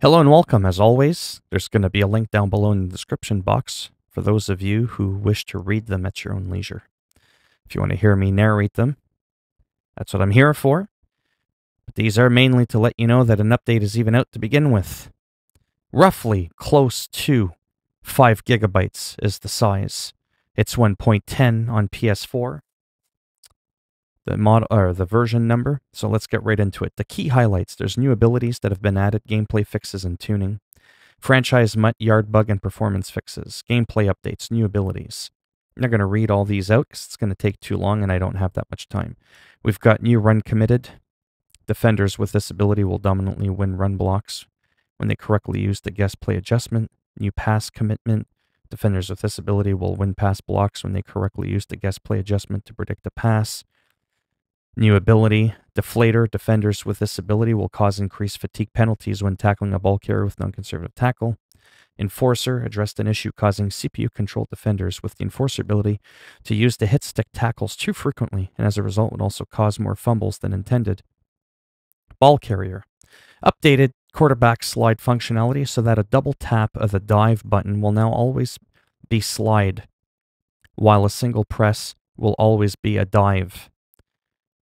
Hello and welcome. As always, there's going to be a link down below in the description box for those of you who wish to read them at your own leisure. If you want to hear me narrate them, that's what I'm here for. But these are mainly to let you know that an update is even out to begin with. Roughly close to 5 gigabytes is the size. It's 1.10 on PS4. The version number. So let's get right into it. The key highlights: there's new abilities that have been added, gameplay fixes and tuning, franchise mutt, yard bug, and performance fixes, gameplay updates, new abilities. I'm not going to read all these out because it's going to take too long and I don't have that much time. We've got new run committed. Defenders with this ability will dominantly win run blocks when they correctly use the guess play adjustment. New pass commitment. Defenders with this ability will win pass blocks when they correctly use the guess play adjustment to predict a pass. New ability, Deflator. Defenders with this ability will cause increased fatigue penalties when tackling a ball carrier with non-conservative tackle. Enforcer addressed an issue causing CPU-controlled defenders with the Enforcer ability to use the hit stick tackles too frequently, and as a result would also cause more fumbles than intended. Ball carrier. Updated quarterback slide functionality so that a double tap of the dive button will now always be slide, while a single press will always be a dive,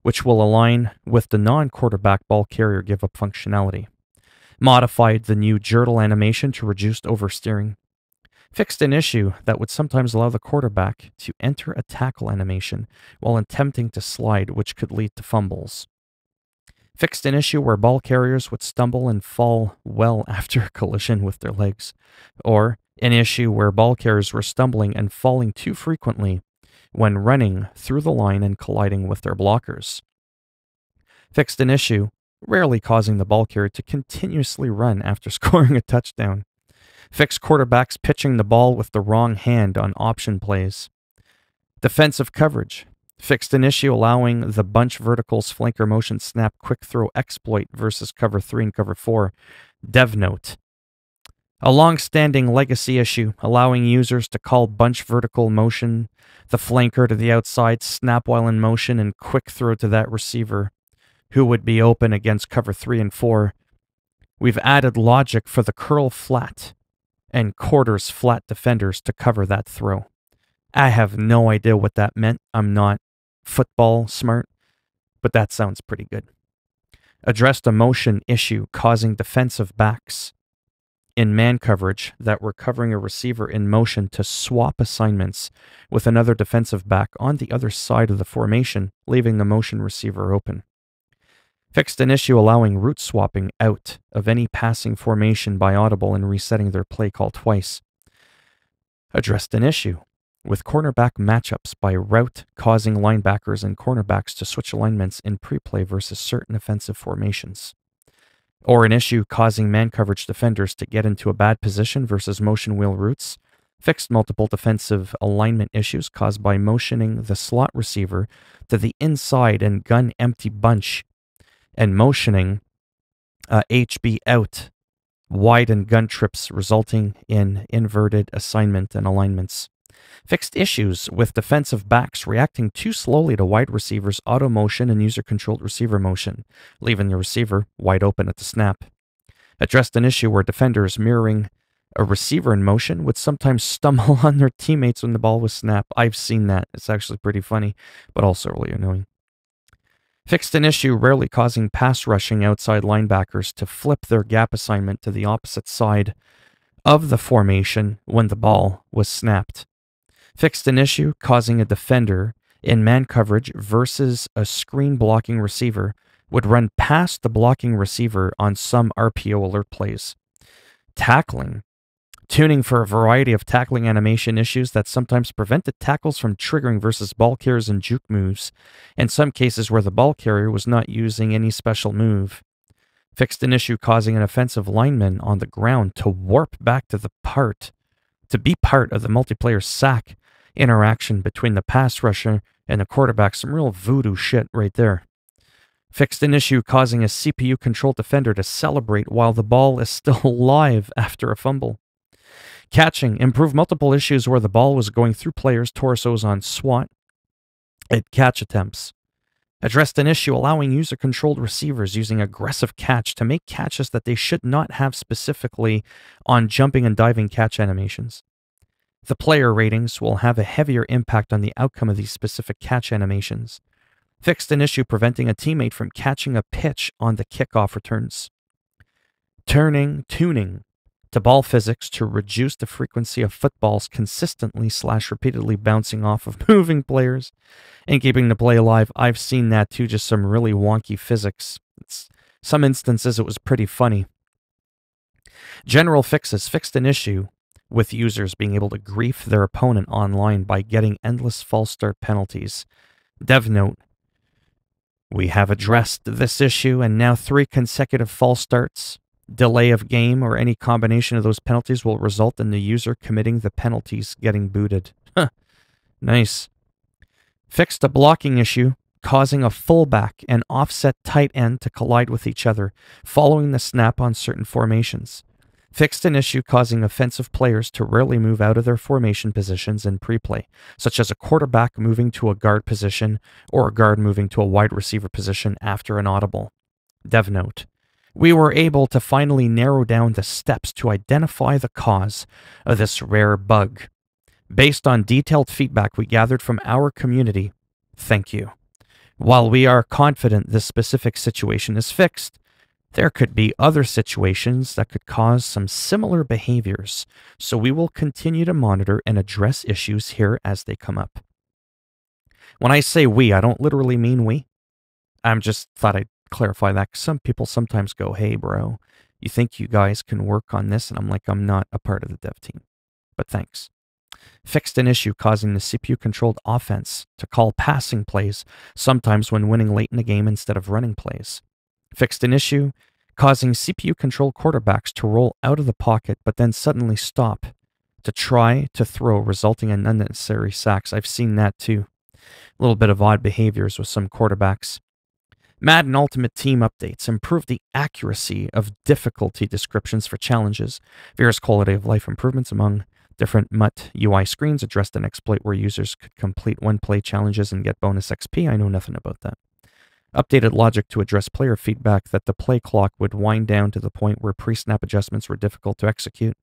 which will align with the non-quarterback ball carrier give-up functionality. Modified the new Jurtle animation to reduce oversteering. Fixed an issue that would sometimes allow the quarterback to enter a tackle animation while attempting to slide, which could lead to fumbles. Fixed an issue where ball carriers would stumble and fall well after a collision with their legs, or an issue where ball carriers were stumbling and falling too frequently when running through the line and colliding with their blockers. Fixed an issue rarely causing the ball carrier to continuously run after scoring a touchdown. Fixed quarterbacks pitching the ball with the wrong hand on option plays. Defensive coverage. Fixed an issue allowing the bunch verticals flanker motion snap quick throw exploit versus cover 3 and cover 4. Dev note. A long-standing legacy issue, allowing users to call bunch vertical motion, the flanker to the outside, snap while in motion, and quick throw to that receiver who would be open against cover 3 and 4. We've added logic for the curl flat and quarters flat defenders to cover that throw. I have no idea what that meant. I'm not football smart, but that sounds pretty good. Addressed a motion issue causing defensive backs in man coverage that were covering a receiver in motion to swap assignments with another defensive back on the other side of the formation, leaving the motion receiver open. Fixed an issue allowing route swapping out of any passing formation by audible and resetting their play call twice. Addressed an issue with cornerback matchups by route causing linebackers and cornerbacks to switch alignments in pre-play versus certain offensive formations. Or an issue causing man coverage defenders to get into a bad position versus motion wheel routes. Fixed multiple defensive alignment issues caused by motioning the slot receiver to the inside and gun empty bunch, and motioning HB out wide and gun trips, resulting in inverted assignment and alignments. Fixed issues with defensive backs reacting too slowly to wide receivers' auto motion and user-controlled receiver motion, leaving the receiver wide open at the snap. Addressed an issue where defenders mirroring a receiver in motion would sometimes stumble on their teammates when the ball was snapped. I've seen that. It's actually pretty funny, but also really annoying. Fixed an issue rarely causing pass rushing outside linebackers to flip their gap assignment to the opposite side of the formation when the ball was snapped. Fixed an issue causing a defender in man coverage versus a screen blocking receiver would run past the blocking receiver on some RPO alert plays. Tackling. Tuning for a variety of tackling animation issues that sometimes prevented tackles from triggering versus ball carriers and juke moves, in some cases where the ball carrier was not using any special move. Fixed an issue causing an offensive lineman on the ground to warp back to be part of the multiplayer sack interaction between the pass rusher and the quarterback. Some real voodoo shit right there. Fixed an issue causing a CPU-controlled defender to celebrate while the ball is still alive after a fumble. Catching. Improved multiple issues where the ball was going through players' torsos on SWAT at catch attempts. Addressed an issue allowing user-controlled receivers using aggressive catch to make catches that they should not have, specifically on jumping and diving catch animations. The player ratings will have a heavier impact on the outcome of these specific catch animations. Fixed an issue preventing a teammate from catching a pitch on the kickoff returns. Tuning to ball physics to reduce the frequency of footballs consistently/repeatedly bouncing off of moving players and keeping the play alive. I've seen that too, just some really wonky physics. Some instances it was pretty funny. General fixes fixed an issue with users being able to grief their opponent online by getting endless false start penalties. Dev note: we have addressed this issue, and now 3 consecutive false starts, delay of game, or any combination of those penalties will result in the user committing the penalties getting booted. Huh. Nice. Fixed a blocking issue causing a fullback and offset tight end to collide with each other following the snap on certain formations. Fixed an issue causing offensive players to rarely move out of their formation positions in pre-play, such as a quarterback moving to a guard position or a guard moving to a wide receiver position after an audible. Dev note: we were able to finally narrow down the steps to identify the cause of this rare bug. Based on detailed feedback we gathered from our community, thank you. While we are confident this specific situation is fixed, there could be other situations that could cause some similar behaviors, so we will continue to monitor and address issues here as they come up. When I say we, I don't literally mean we. I'm just thought I'd clarify that, because some people sometimes go, hey bro, you think you guys can work on this? And I'm like, I'm not a part of the dev team, but thanks. Fixed an issue causing the CPU-controlled offense to call passing plays, sometimes when winning late in the game instead of running plays. Fixed an issue causing CPU-controlled quarterbacks to roll out of the pocket but then suddenly stop to try to throw, resulting in unnecessary sacks. I've seen that too. A little bit of odd behaviors with some quarterbacks. Madden Ultimate Team updates improve the accuracy of difficulty descriptions for challenges. Various quality of life improvements among different MUT UI screens addressed an exploit where users could complete one-play challenges and get bonus XP. I know nothing about that. Updated logic to address player feedback that the play clock would wind down to the point where pre-snap adjustments were difficult to execute.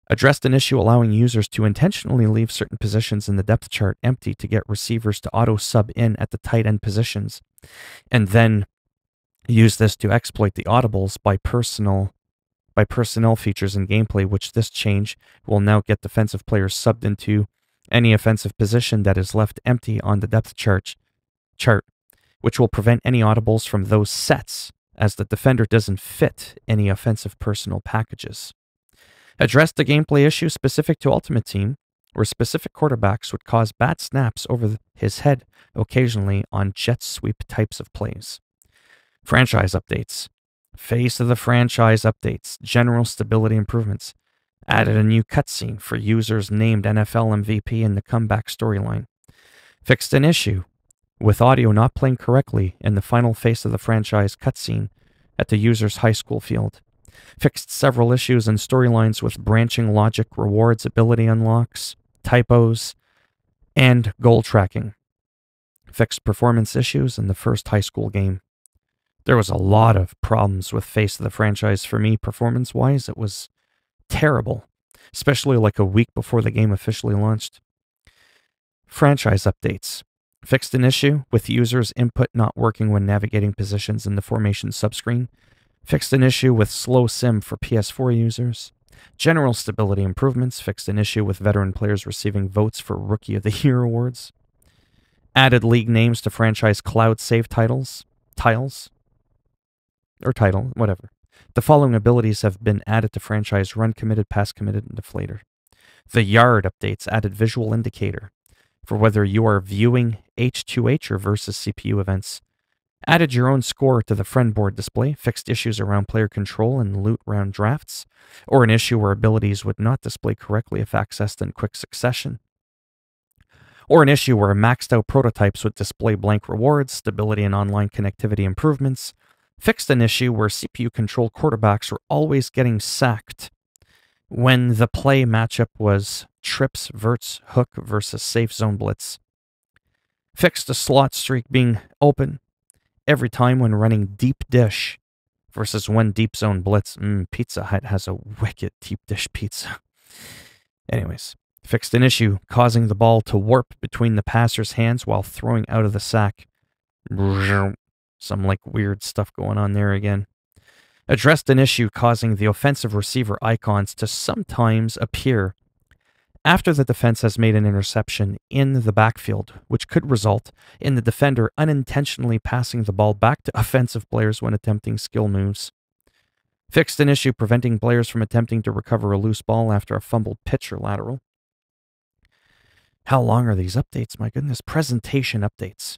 Addressed an issue allowing users to intentionally leave certain positions in the depth chart empty to get receivers to auto-sub in at the tight end positions, and then use this to exploit the audibles by personnel features in gameplay, which this change will now get defensive players subbed into any offensive position that is left empty on the depth chart, which will prevent any audibles from those sets, as the defender doesn't fit any offensive personnel packages. Addressed a gameplay issue specific to Ultimate Team, where specific quarterbacks would cause bad snaps over his head occasionally on jet sweep types of plays. Franchise updates. Face of the franchise updates. General stability improvements. Added a new cutscene for users named NFL MVP in the comeback storyline. Fixed an issue with audio not playing correctly in the final face of the franchise cutscene at the user's high school field. Fixed several issues and storylines with branching logic, rewards, ability unlocks, typos, and goal tracking. Fixed performance issues in the first high school game. There was a lot of problems with face of the franchise for me performance-wise. It was terrible, especially like a week before the game officially launched. Franchise updates. Fixed an issue with users' input not working when navigating positions in the formation subscreen. Fixed an issue with slow sim for PS4 users. General stability improvements. Fixed an issue with veteran players receiving votes for Rookie of the Year awards. Added league names to franchise cloud save tiles, whatever. The following abilities have been added to franchise run committed, pass committed, and deflator. The yard updates added visual indicator for whether you are viewing H2H or versus CPU events. Added your own score to the friend board display. Fixed issues around player control and loot round drafts, or an issue where abilities would not display correctly if accessed in quick succession. Or an issue where maxed out prototypes would display blank rewards, stability and online connectivity improvements. Fixed an issue where CPU-controlled quarterbacks were always getting sacked when the play matchup was trips, verts, hook versus safe zone blitz. Fixed a slot streak being open every time when running deep dish versus one deep zone blitz. Pizza Hut has a wicked deep dish pizza. Anyways, fixed an issue causing the ball to warp between the passer's hands while throwing out of the sack. Some like weird stuff going on there again. Addressed an issue causing the offensive receiver icons to sometimes appear after the defense has made an interception in the backfield, which could result in the defender unintentionally passing the ball back to offensive players when attempting skill moves. Fixed an issue preventing players from attempting to recover a loose ball after a fumbled pitch or lateral. How long are these updates? My goodness. Presentation updates.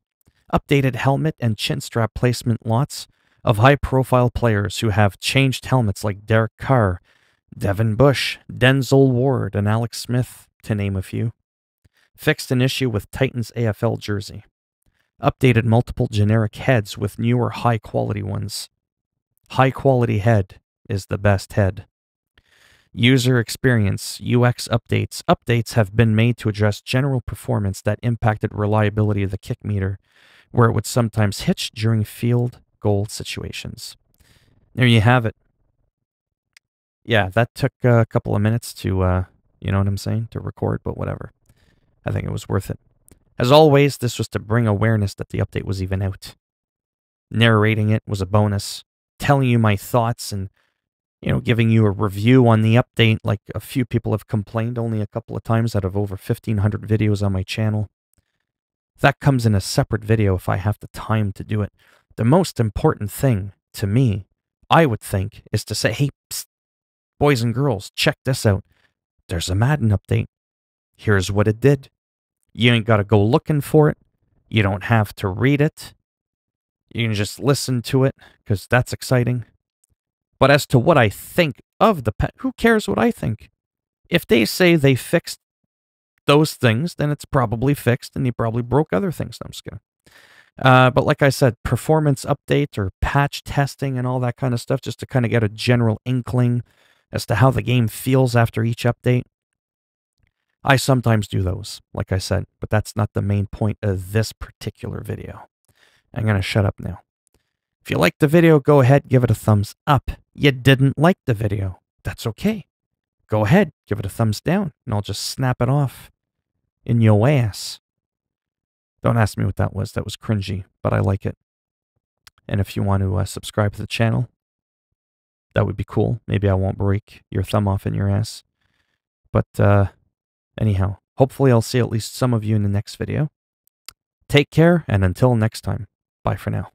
Updated helmet and chin strap placement lots of high-profile players who have changed helmets like Derek Carr, Devin Bush, Denzel Ward, and Alex Smith, to name a few. Fixed an issue with Titans AFL jersey. Updated multiple generic heads with newer high-quality ones. High-quality head is the best head. User experience, UX updates. Updates have been made to address general performance that impacted reliability of the kick meter, where it would sometimes hitch during field goal situations. There you have it. Yeah, that took a couple of minutes to, you know what I'm saying, to record, but whatever. I think it was worth it. As always, this was to bring awareness that the update was even out. Narrating it was a bonus. Telling you my thoughts and, you know, giving you a review on the update, like a few people have complained only a couple of times out of over 1,500 videos on my channel. That comes in a separate video if I have the time to do it. The most important thing to me, I would think, is to say, hey, psst, boys and girls, check this out. There's a Madden update. Here's what it did. You ain't got to go looking for it. You don't have to read it. You can just listen to it, because that's exciting. But as to what I think of the pet, who cares what I think? If they say they fixed those things, then it's probably fixed, and you probably broke other things. No, I'm just kidding. But like I said, performance update or patch testing and all that kind of stuff, just to kind of get a general inkling as to how the game feels after each update. I sometimes do those, like I said, but that's not the main point of this particular video. I'm going to shut up now. If you liked the video, go ahead, give it a thumbs up. You didn't like the video, that's okay. Go ahead, give it a thumbs down, and I'll just snap it off in your ass. Don't ask me what that was. That was cringy, but I like it. And if you want to subscribe to the channel, that would be cool. Maybe I won't break your thumb off in your ass. But anyhow, hopefully I'll see at least some of you in the next video. Take care, and until next time, bye for now.